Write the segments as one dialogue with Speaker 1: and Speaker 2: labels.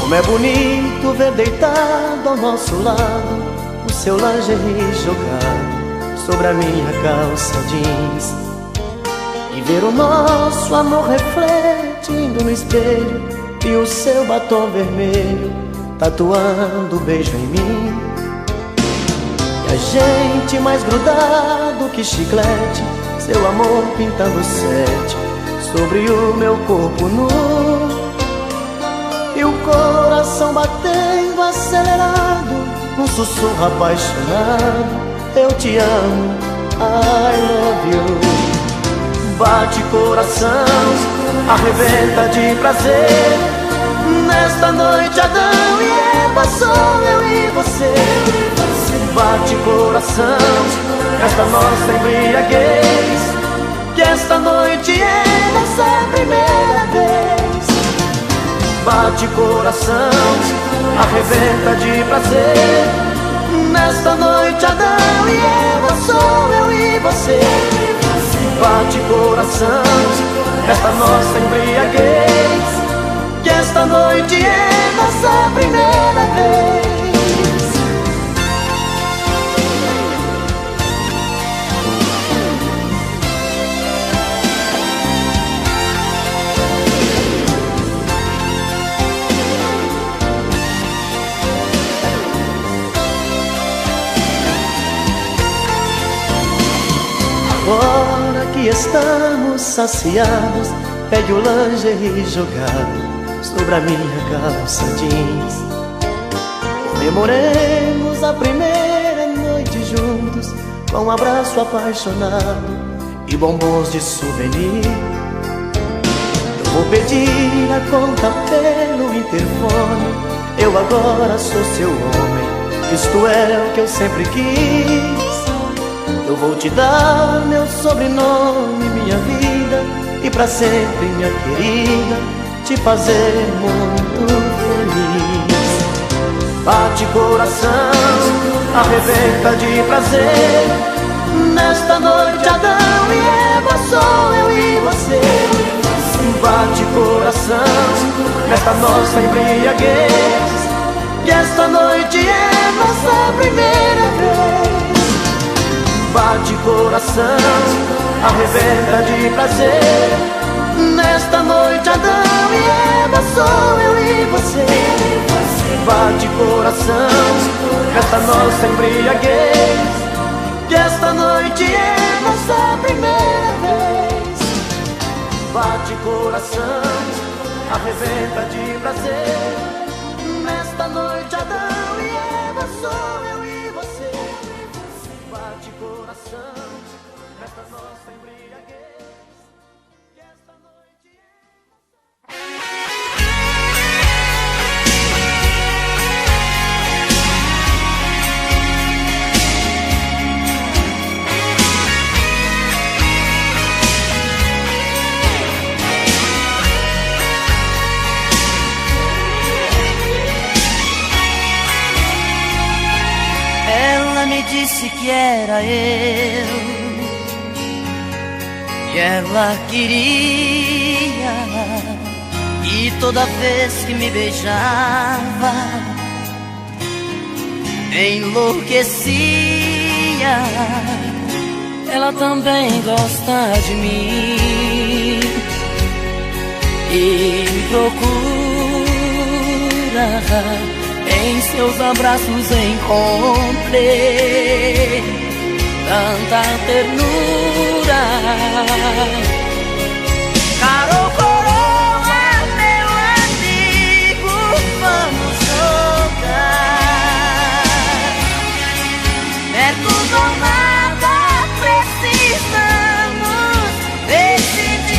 Speaker 1: Como é bonito ver deitado ao nosso lado o seu lingerie jogado sobre a minha calça jeans, e ver o nosso amor refletindo no espelho e o seu batom vermelho tatuando beijo em mim. E a gente mais grudado que chiclete, seu amor pintando sete sobre o meu corpo nu, e o coração batendo acelerado num sussurro apaixonado: eu te amo, I love you. Bate coração, arrebenta de prazer, nesta noite Adão e Eva sou eu e você. Bate coração, esta nossa embriaguez, que esta noite é nossa primeira vez. Bate coração, arrebenta de prazer, nesta noite Adão e Eva sou eu e você. Bate coração, esta nossa embriaguez, que esta noite é nossa primeira vez. Agora que estamos saciados, pegue o lingerie jogado sobre a minha calça jeans. Comemoremos a primeira noite juntos, com um abraço apaixonado e bombons de souvenir. Eu vou pedir a conta pelo interfone, eu agora sou seu homem, isto é o que eu sempre quis. Eu vou te dar meu sobrenome, minha vida, e pra sempre, minha querida, te fazer muito feliz. Bate coração, arrebenta de prazer, nesta noite Adão e Eva sou eu e você. Bate coração, nesta nossa embriaguez, que esta noite é nossa primeira vez. Bate coração, arrebenta de prazer, nesta noite Adão e Eva sou eu e você. Bate coração, nesta nossa embriaguez, que esta noite é nossa primeira vez. Bate coração, arrebenta de prazer, nesta noite Adão e Eva sou eu e você. Bate coração, nesta nossa embriaguez, que esta noite
Speaker 2: Ela me disse que era eu, que ela queria, e toda vez que me beijava enlouquecia. Ela também gosta de mim e me procura. Em seus abraços encontrei tanta ternura. Caro coroa, meu amigo, vamos jogar. Perto do nada precisamos decidir.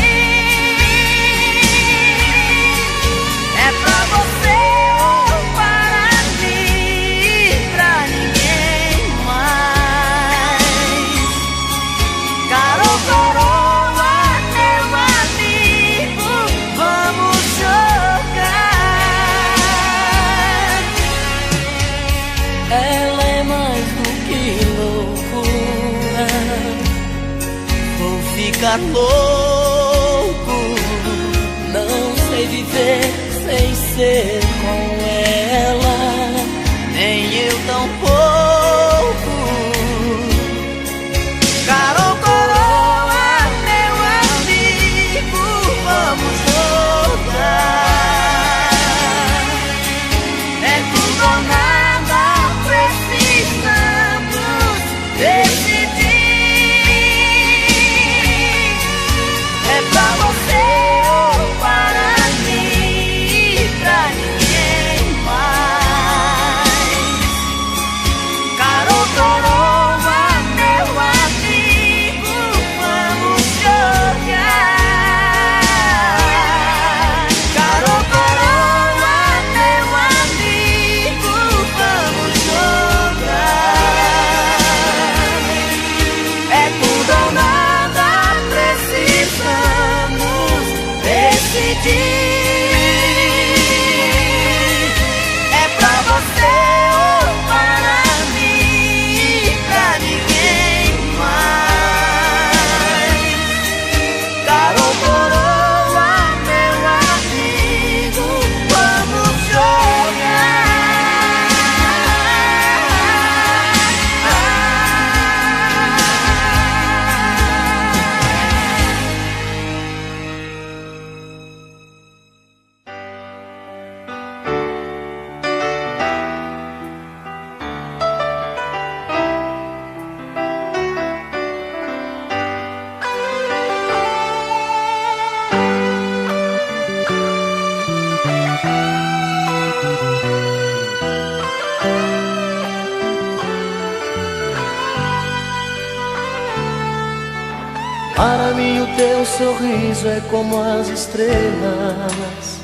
Speaker 2: É pra você ou para mim, pra ninguém mais. Caro coroa, meu amigo, vamos jogar. Ela é mais do que loucura, vou ficar louco, não sei viver sem sei ser com ela, nem eu tampouco. Carol Coroa, meu amigo, vamos jogar. É tudo ou nada, precisamos decidir. É pra você ou para mim, pra ninguém mais. Carol Coroa, meu amigo, vamos jogar. Carol Coroa, meu amigo, vamos jogar. É tudo ou nada, precisamos decidir. É pra você ou para mim, pra ninguém mais. Carol Coroa, meu amigo, vamos
Speaker 1: Para mim o teu sorriso é como as estrelas.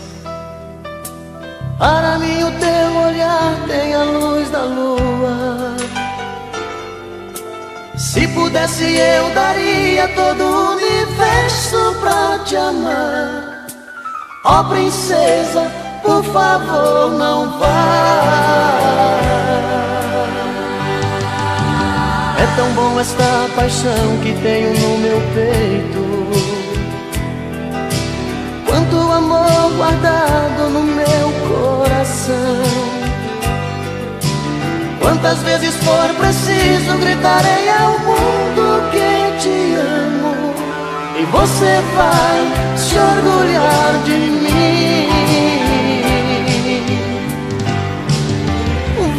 Speaker 1: Para mim o teu olhar tem a luz da lua. Se pudesse eu daria todo o universo pra te amar. Ó princesa, por favor não vá. É tão bom esta paixão que tenho no meu peito, quanto amor guardado no meu coração. Quantas vezes for preciso gritarei ao mundo que te amo, e você vai se orgulhar de mim.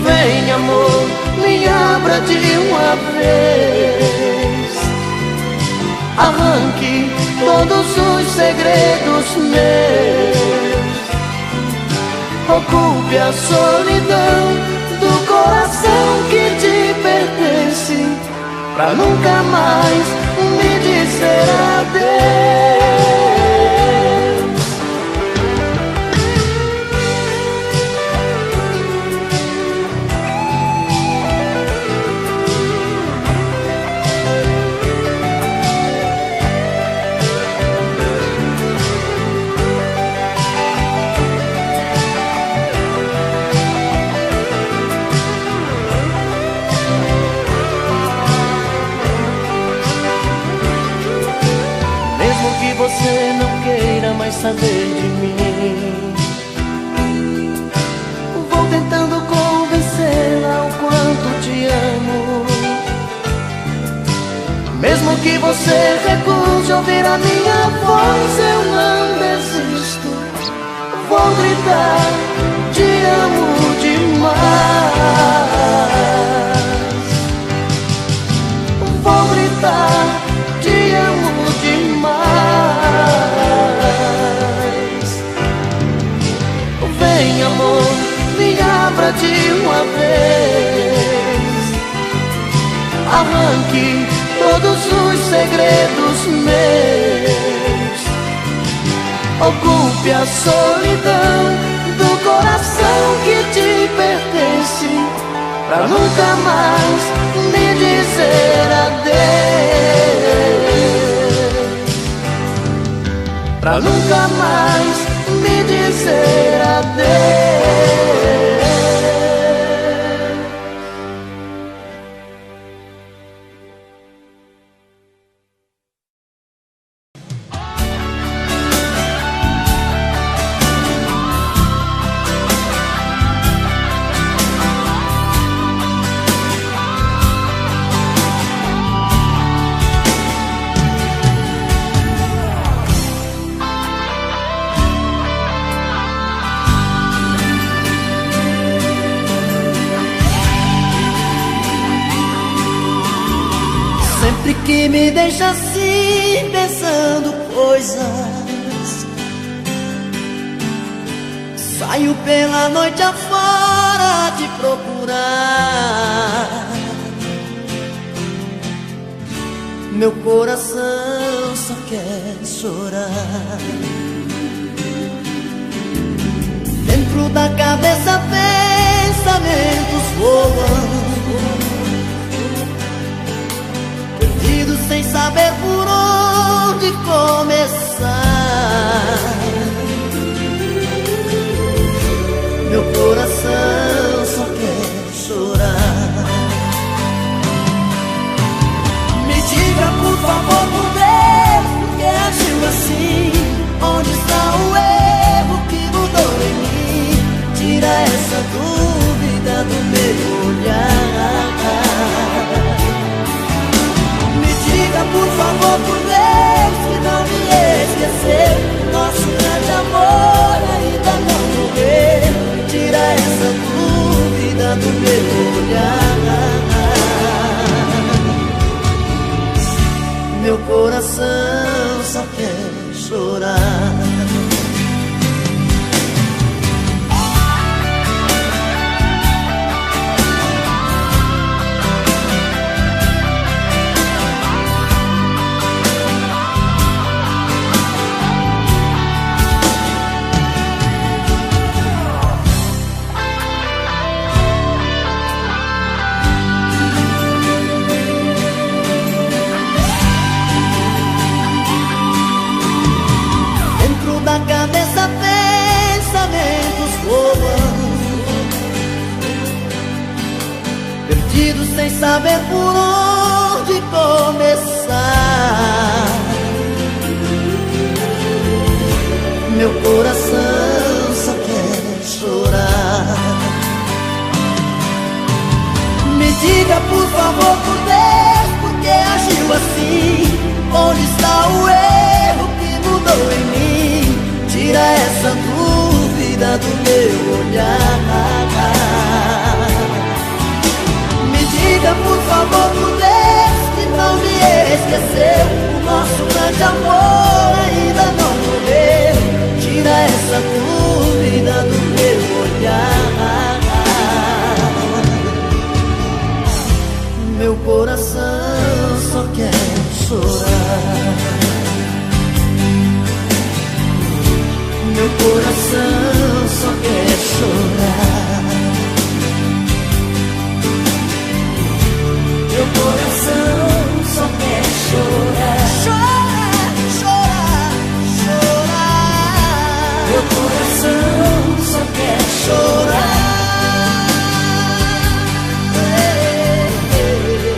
Speaker 1: Vem amor, me abra de uma vez, arranque todos os segredos meus, ocupe a solidão do coração que te pertence, pra nunca mais me dizer adeus. Você não queira mais saber de mim, vou tentando convencê-la o quanto te amo. Mesmo que você recuse ouvir a minha voz, eu não desisto. Vou gritar, te amo demais. Vou gritar, te amo demais. Vem amor, me abra de uma vez, arranque todos os segredos meus, ocupe a solidão do coração que te pertence, pra nunca mais me dizer adeus, pra nunca mais me dizer adeus. que me deixa assim pensando coisas. Saio pela noite afora te procurar. Meu coração só quer chorar. Dentro da cabeça pensamentos voam, perdido sem saber por onde começar. Meu coração só quer chorar. Me diga por favor, por Deus, por que agiu assim? Onde está o erro que mudou em mim? Tira essa dúvida do meu olhar. Me diga por favor, por Deus, que não me esqueceu. Nosso grande amor ainda não morreu. Tira essa dúvida do meu olhar. Meu coração só quer chorar. Da cabeça pensamentos voam, perdidos sem saber por onde começar. Meu coração só quer chorar. Me diga por favor, por Deus, por que agiu assim? Onde está o erro que mudou em mim? Tira essa dúvida do meu olhar. Me diga por favor, por Deus, que não me esqueceu. O nosso grande amor ainda não morreu. Tira essa dúvida do meu olhar. Meu coração só quer chorar. Meu coração só quer chorar. Meu coração só quer chorar. Chorar, chorar, chorar. Meu coração só quer chorar.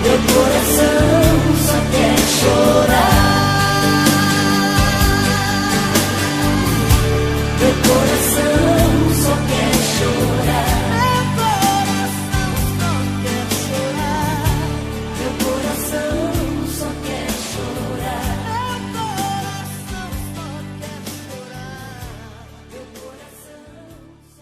Speaker 1: Meu coração só quer chorar. Meu coração só quer chorar. Meu coração só quer chorar. Meu coração só quer chorar. Meu coração só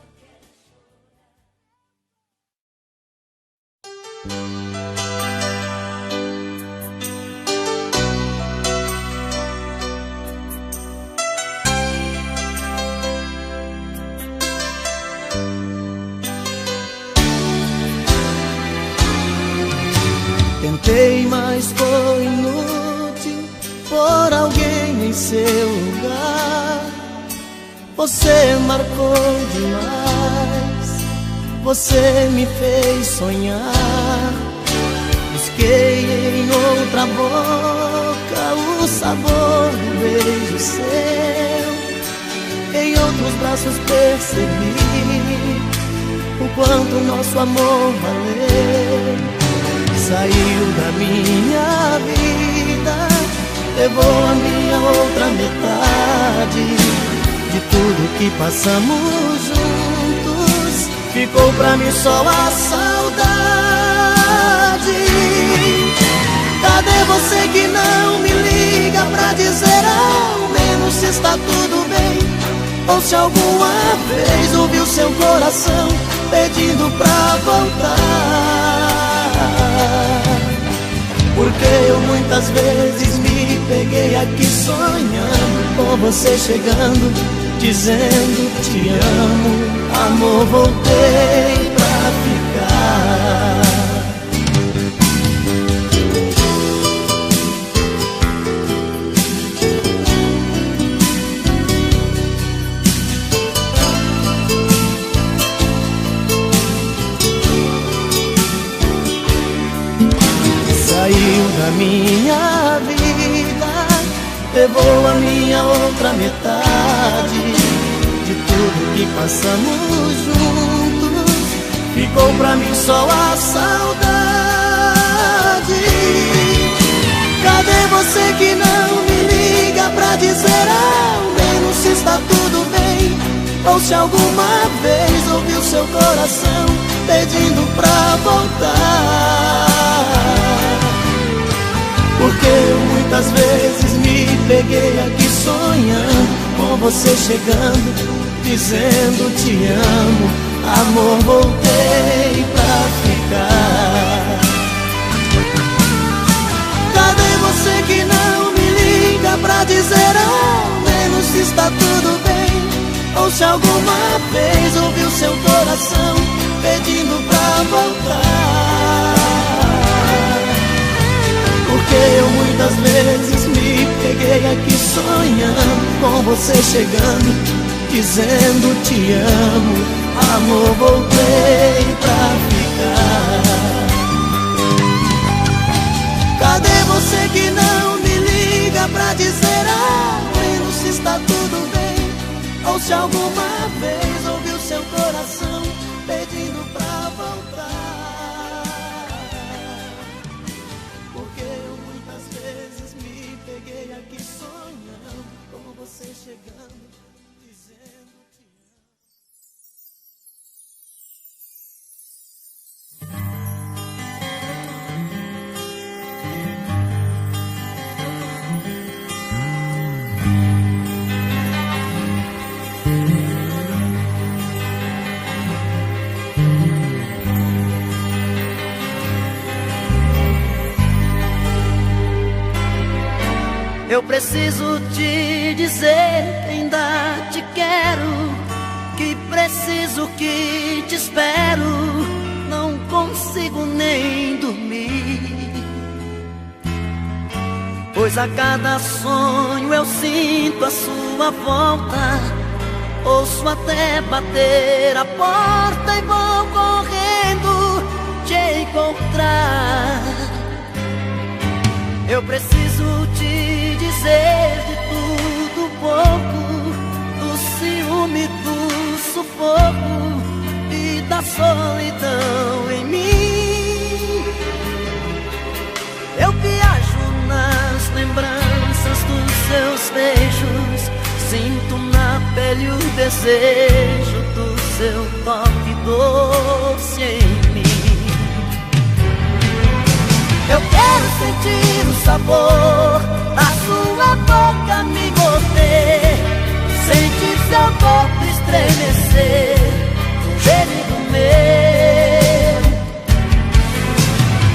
Speaker 1: quer
Speaker 3: Tentei, mas foi inútil por alguém em seu lugar. Você marcou demais, você me fez sonhar. Busquei em outra boca o sabor do beijo seu. Em outros braços percebi o quanto nosso amor valeu. Saiu da minha vida, levou a minha outra metade. De tudo que passamos juntos, ficou pra mim só a saudade. Cadê você que não me liga pra dizer ao menos se está tudo bem? Ou se alguma vez ouviu seu coração pedindo pra voltar? Porque eu muitas vezes me peguei aqui sonhando com você chegando, dizendo te amo. Amor, voltei pra ficar. Saiu da minha vida, levou a minha outra metade. De tudo que passamos juntos, ficou pra mim só a saudade. Cadê você que não me liga pra dizer ao menos se está tudo bem? Ou se alguma vez ouviu seu coração pedindo pra voltar? Porque eu muitas vezes me peguei aqui sonhando com você chegando, dizendo te amo. Amor, voltei pra ficar. Cadê você que não me liga pra dizer ao menos se está tudo bem? Ou se alguma vez ouviu seu coração pedindo pra voltar? Porque eu muitas vezes me peguei aqui sonhando com você chegando, dizendo te amo. Amor, voltei pra ficar. Cadê você que não me liga pra dizer ao menos se está tudo bem? Ou se alguma vez ouviu seu coração pedindo pra voltar? Porque eu muitas vezes me peguei aqui sonhando com você chegando, dizendo te amo.
Speaker 2: Eu preciso te dizer que ainda te quero, que preciso, que te espero. Não consigo nem dormir, pois a cada sonho eu sinto a sua volta. Ouço até bater a porta e vou correndo te encontrar. Eu preciso te dizer de tudo pouco, do ciúme, do sufoco e da solidão em mim. Eu viajo nas lembranças dos seus beijos, sinto na pele o desejo do seu toque doce em mim. Eu quero sentir o sabor da sua boca me morder, sentir seu corpo estremecer do gemido meu.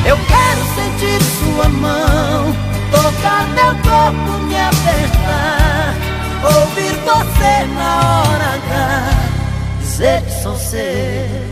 Speaker 2: Eu quero sentir sua mão tocar meu corpo, me apertar, ouvir você na hora H dizer que sou seu.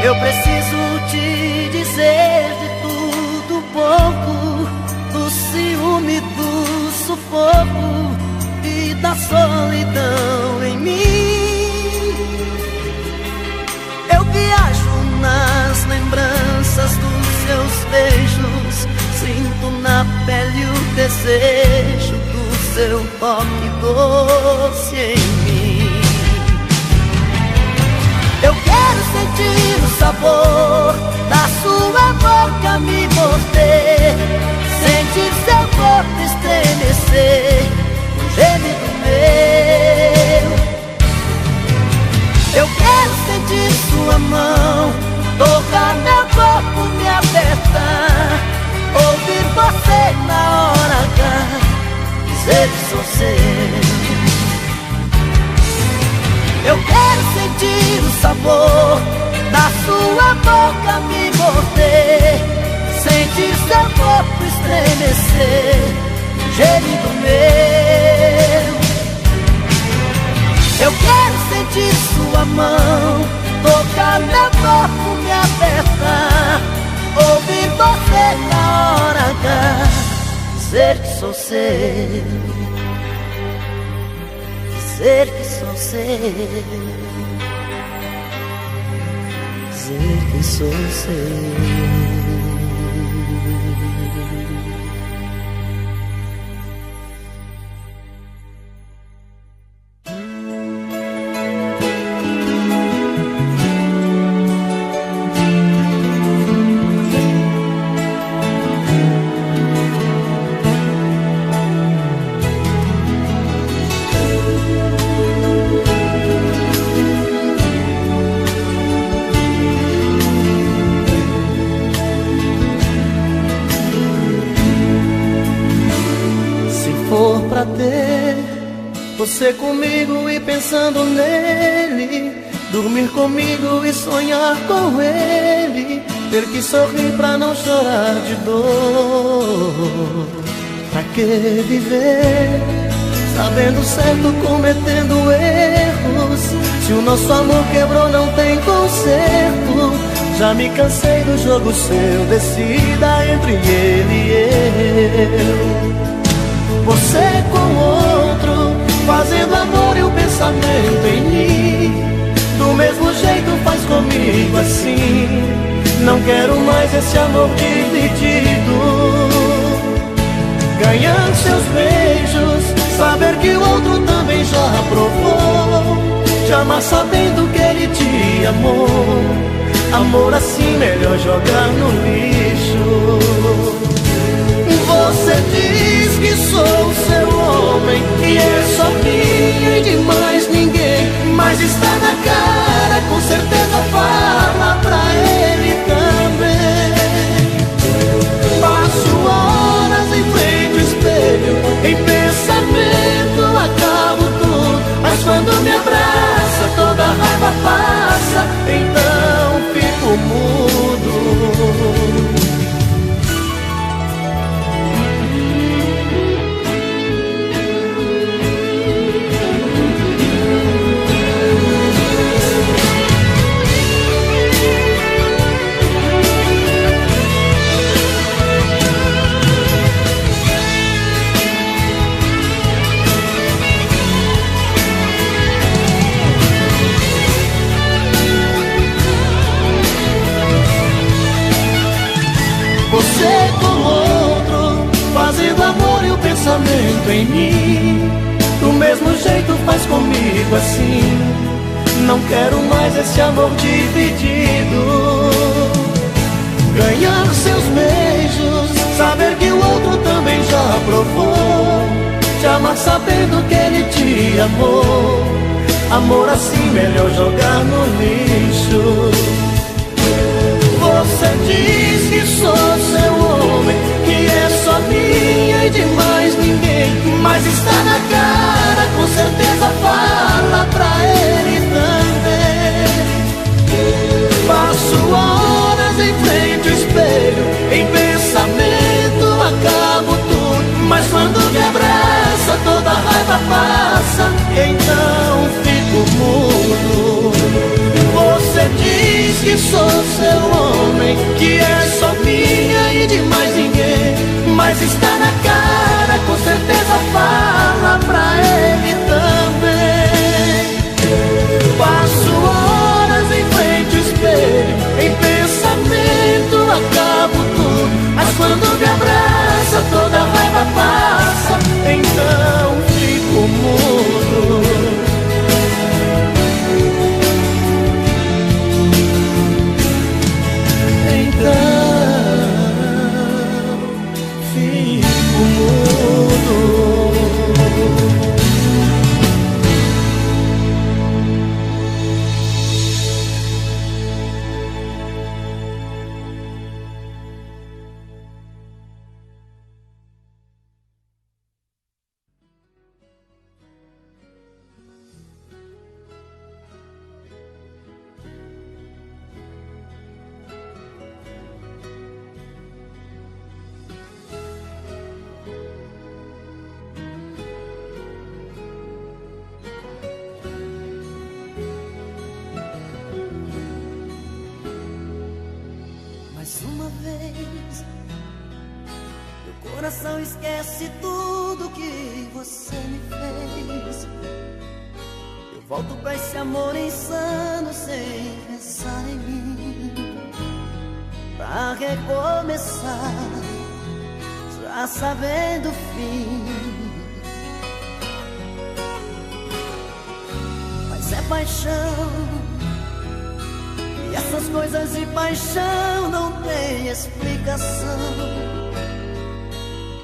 Speaker 2: Eu preciso te dizer de tudo pouco, do ciúme, do sufoco e da solidão em mim. Eu viajo nas lembranças dos seus beijos, sinto na pele o desejo do seu toque doce em mim. Eu quero sentir o sabor da sua boca me morder, sentir seu corpo estremecer, um gemido meu. Eu quero sentir sua mão tocar meu corpo, me apertar, ouvir você na hora H dizer que sou seu. Eu quero sentir o sabor da sua boca me morder, sentir seu corpo estremecer, um gemido meu. Eu quero sentir sua mão tocar meu corpo, me apertar, ouvir você na hora H dizer que sou seu, dizer que sou seu, dizer que sou seu.
Speaker 1: Pra ter você comigo e pensando nele, dormir comigo e sonhar com ele, ter que sorrir pra não chorar de dor. Pra que viver sabendo certo, cometendo erros? Se o nosso amor quebrou, não tem conserto. Já me cansei do jogo seu, decida entre ele e eu. Você com outro, fazendo amor e o pensamento em mim, do mesmo jeito faz comigo assim. Não quero mais esse amor dividido. Ganhar seus beijos, saber que o outro também já provou, te amar sabendo que ele te amou. Amor assim melhor jogar no lixo. Você diz que sou seu homem e é só minha e de mais ninguém, mas está na cara, com certeza fala pra ele também. Passo horas em frente ao espelho, em pensamento acabo tudo, mas quando me abraça toda a raiva passa, então fico mudo. Você com outro, fazendo amor e o pensamento em mim, do mesmo jeito faz comigo assim. Não quero mais esse amor dividido. Ganhar seus beijos, saber que o outro também já provou, te amar sabendo que ele te amou. Amor assim melhor jogar no lixo. Você diz que sou seu homem, que é só minha e de mais ninguém, mas está na cara, com certeza fala pra ele também. Passo horas em frente ao espelho, em pensamento acabo tudo, mas quando me abraça toda a raiva passa, então fico mudo. Você diz que sou seu homem, que é só minha e de mais ninguém, mas está na cara, com certeza fala pra ele também. Passo horas em frente ao espelho, em pensamento acabo tudo, mas quando me abraça toda a raiva passa, então fico mudo. o mundo.
Speaker 2: Uma vez, meu coração esquece tudo que você me fez. Eu volto pra esse amor insano sem pensar em mim, pra recomeçar, já sabendo o fim. Mas é paixão, e essas coisas de paixão não tem explicação.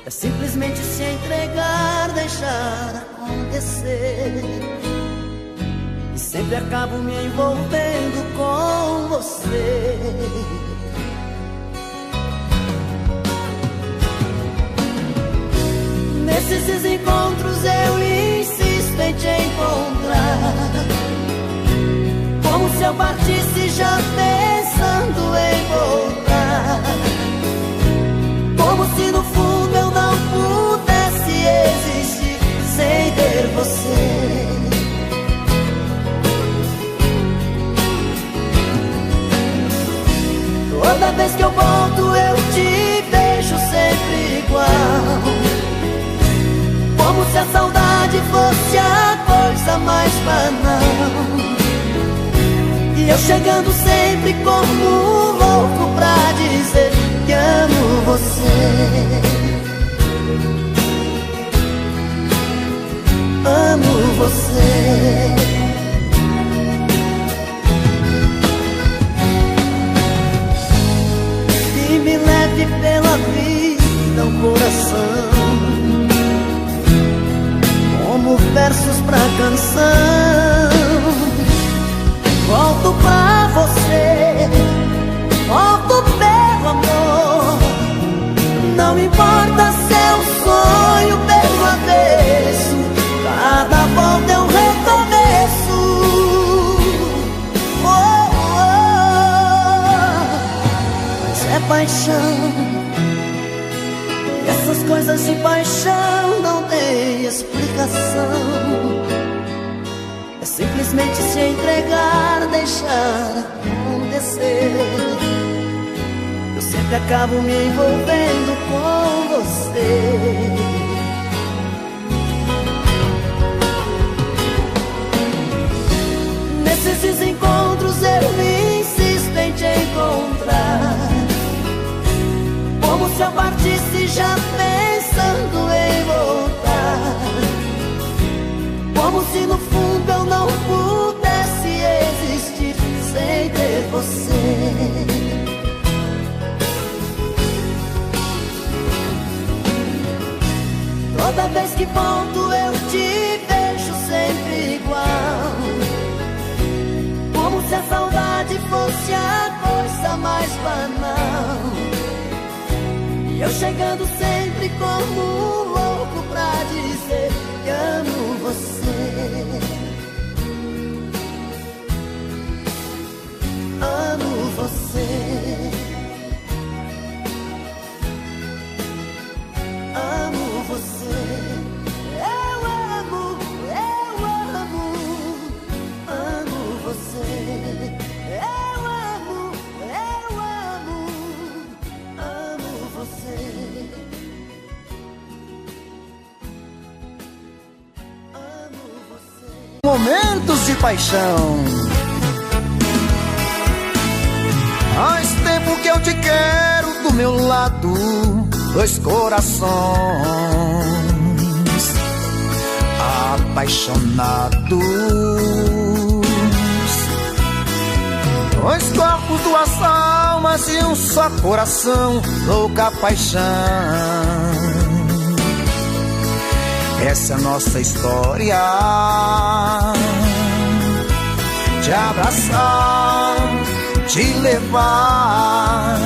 Speaker 2: É simplesmente se entregar, deixar acontecer. E sempre acabo me envolvendo com você. Nesses desencontros eu insisto em te encontrar, como se eu partisse já pensando em voltar, como se no fundo eu não pudesse existir sem ter você. Toda vez que eu volto eu te vejo sempre igual, como se a saudade fosse a coisa mais banal. E eu chegando sempre como um louco pra dizer que amo você. Amo você. E me leve pela vida o coração, como versos pra canção. Volto pra você, volto pelo amor. Não importa se é um sonho pelo avesso, cada volta é um recomeço. Oh, oh. Mas é paixão, e essas coisas de paixão não tem explicação. É simplesmente se entregar, deixar acontecer. Eu sempre acabo me envolvendo com você. Nesses desencontros eu insisto em te encontrar, como se eu partisse já pensando em voltar, como se no fundo eu não pudesse existir sem ter você. Toda vez que volto eu te vejo sempre igual, como se a saudade fosse a coisa mais banal. E eu chegando sempre como um louco pra dizer que amo você. Amo você. Amo você. Eu amo você. Eu amo você. Amo você.
Speaker 1: Momentos de paixão. Faz tempo que eu te quero do meu lado, dois corações apaixonados, dois corpos, duas almas e um só coração, louca paixão.
Speaker 4: essa é a nossa história. Te abraçar, te levar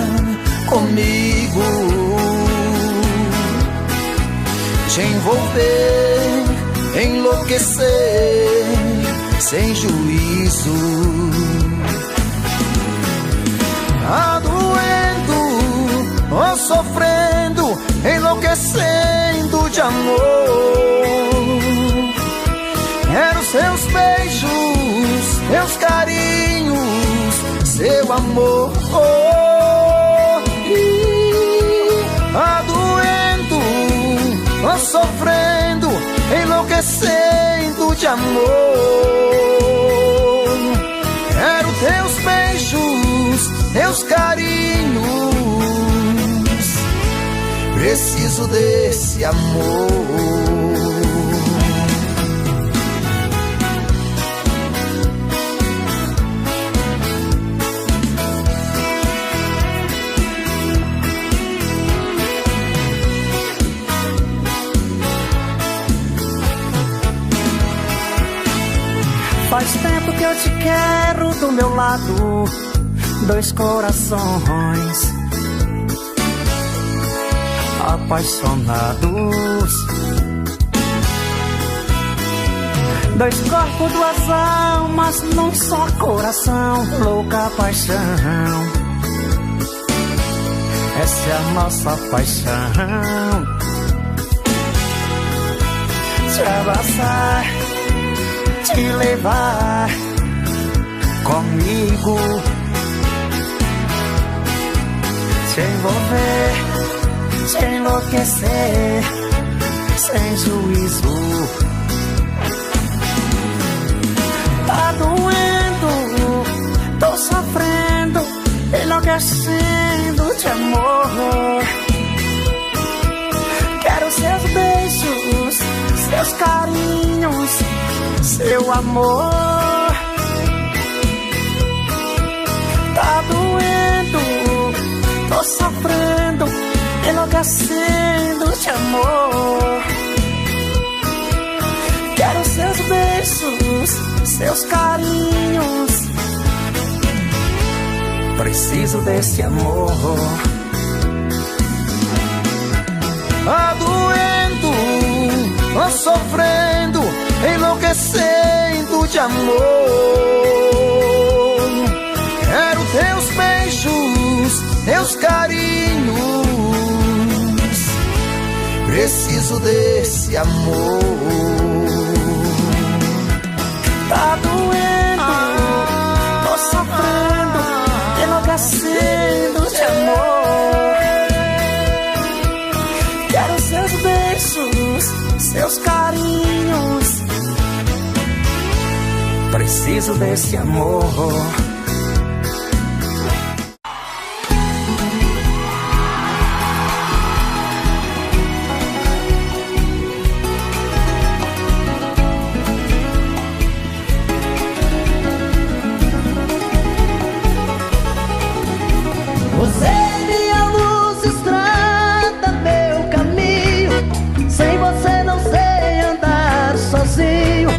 Speaker 4: comigo, te envolver, enlouquecer sem juízo. Tá doendo ou sofrendo, enlouquecendo de amor. Quero seus beijos, meus carinhos, seu amor. Tá doendo ou sofrendo, enlouquecendo de amor. Quero teus beijos, teus carinhos, preciso desse amor.
Speaker 2: Faz tempo que eu te quero do meu lado, dois corações apaixonados, dois corpos, duas almas num só coração, louca paixão. Essa é a nossa paixão. Te abraçar, te levar comigo, te envolver, te enlouquecer sem juízo. Tá doendo, tô sofrendo, enlouquecendo de amor. Quero seus beijos, seus carinhos, seu amor. Tá doendo, tô sofrendo, enlouquecendo de amor. Quero seus beijos, seus carinhos, preciso desse amor.
Speaker 4: Tá doendo, tô sofrendo, enlouquecendo de amor. Quero teus beijos, teus carinhos, preciso desse amor.
Speaker 2: Tá doendo, tô sofrendo, enlouquecendo de amor. Quero seus beijos, seus carinhos, preciso desse amor.
Speaker 3: Você é minha luz, estrada, meu caminho. Sem você não sei andar sozinho.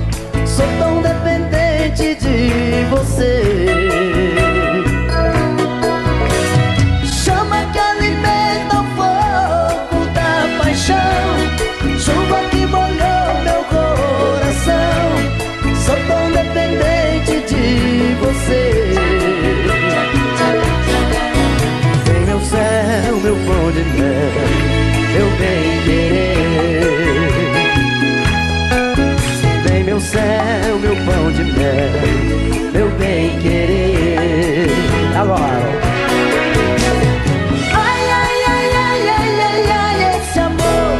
Speaker 3: Sou tão dependente de você. Chama que alimenta o fogo da paixão, chuva que molhou meu coração. Sou tão dependente de você. Meu céu, meu pão de mel, meu bem-querer. Vem meu céu, meu pão de mel, meu bem-querer. Agora. Ai, ai, ai, ai, ai, ai, ai, esse amor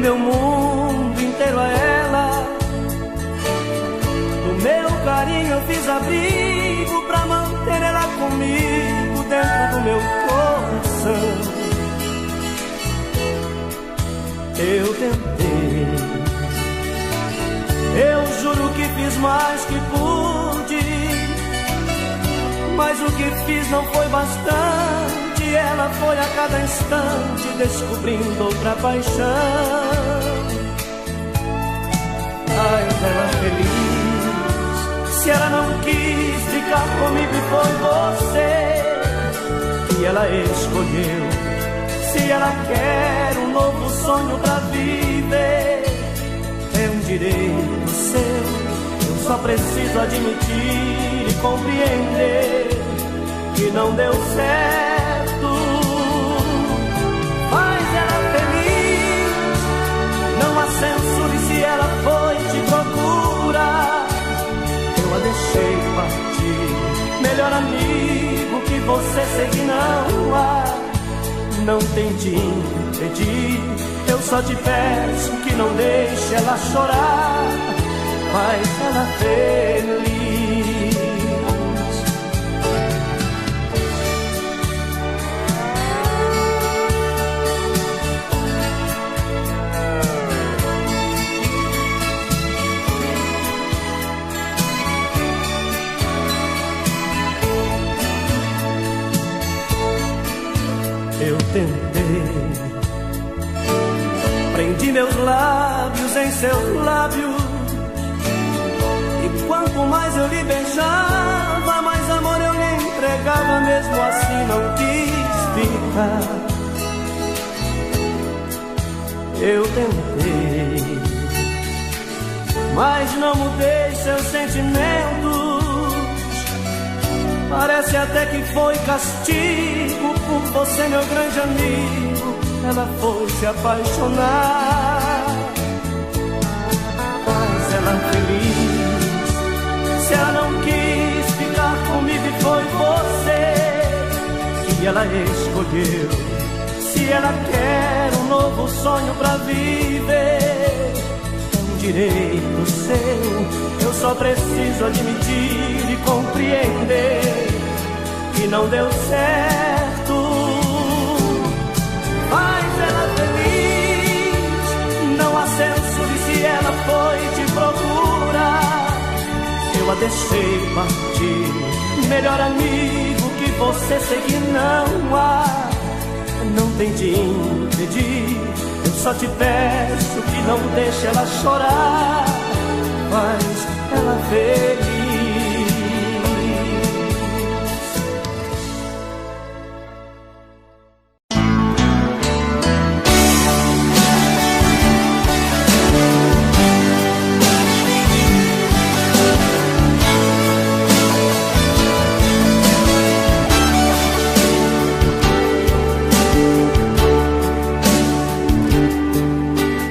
Speaker 1: meu mundo inteiro a ela. Do meu carinho eu fiz abrigo pra manter ela comigo dentro do meu coração. Eu tentei, eu juro que fiz mais que pude, mas o que fiz não foi bastante. Ela foi a cada instante descobrindo outra paixão. Ai, ela feliz, se ela não quis ficar comigo e foi você que ela escolheu. Se ela quer um novo sonho pra viver, é um direito seu. Eu só preciso admitir e compreender que não deu certo. Faz ela feliz, não a censure se ela foi te procurar. Eu a deixei partir, melhor amigo que você seguir não há. Não tente impedir, eu só te peço que não deixe ela chorar. Faz ela feliz. Eu tentei, prendi meus lábios em seus lábios, e quanto mais eu lhe beijava, mais amor eu lhe entregava. Mesmo assim não quis ficar. Eu tentei, mas não mudei seus sentimentos. Parece até que foi castigo por você, meu grande amigo. Ela foi se apaixonar. Faz ela feliz, se ela não quis ficar comigo e foi você que ela escolheu. Se ela quer um novo sonho pra viver, é um direito seu. Eu só preciso admitir e compreender que não deu certo. Faz ela feliz, não a censure se ela foi te procurar. Eu a deixei partir, melhor amigo que você seguir não há. Não tente impedir, eu só te peço que não deixe ela chorar. Faz ela feliz.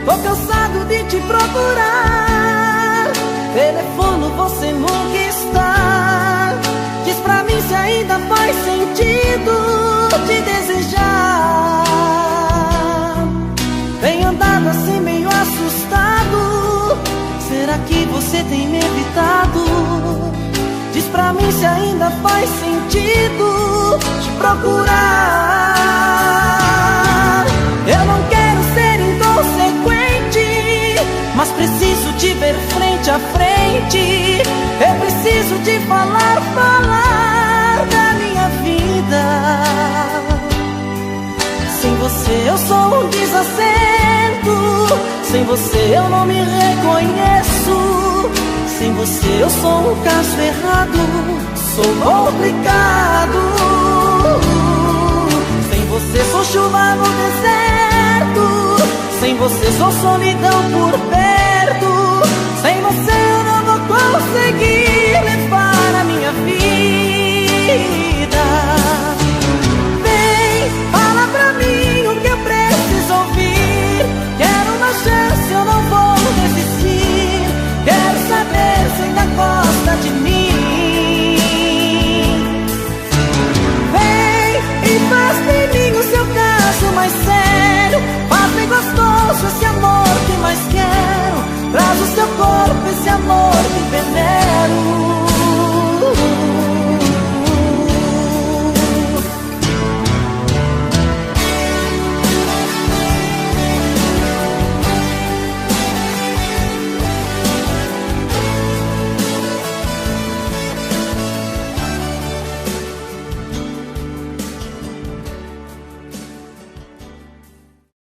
Speaker 3: Tô cansado de te procurar, telefono você nunca está. Diz pra mim se ainda faz sentido te desejar. Tenho andado assim meio assustado, será que você tem me evitado? Diz pra mim se ainda faz sentido te procurar. Eu não quero ser inconsequente, mas preciso te ver frente a frente. Eu preciso te falar da minha vida. Sem você eu sou um desacerto, sem você eu não me reconheço. Sem você eu sou um caso errado, sou complicado. Sem você sou chuva no deserto, sem você sou solidão por perto. Sem você eu não vou conseguir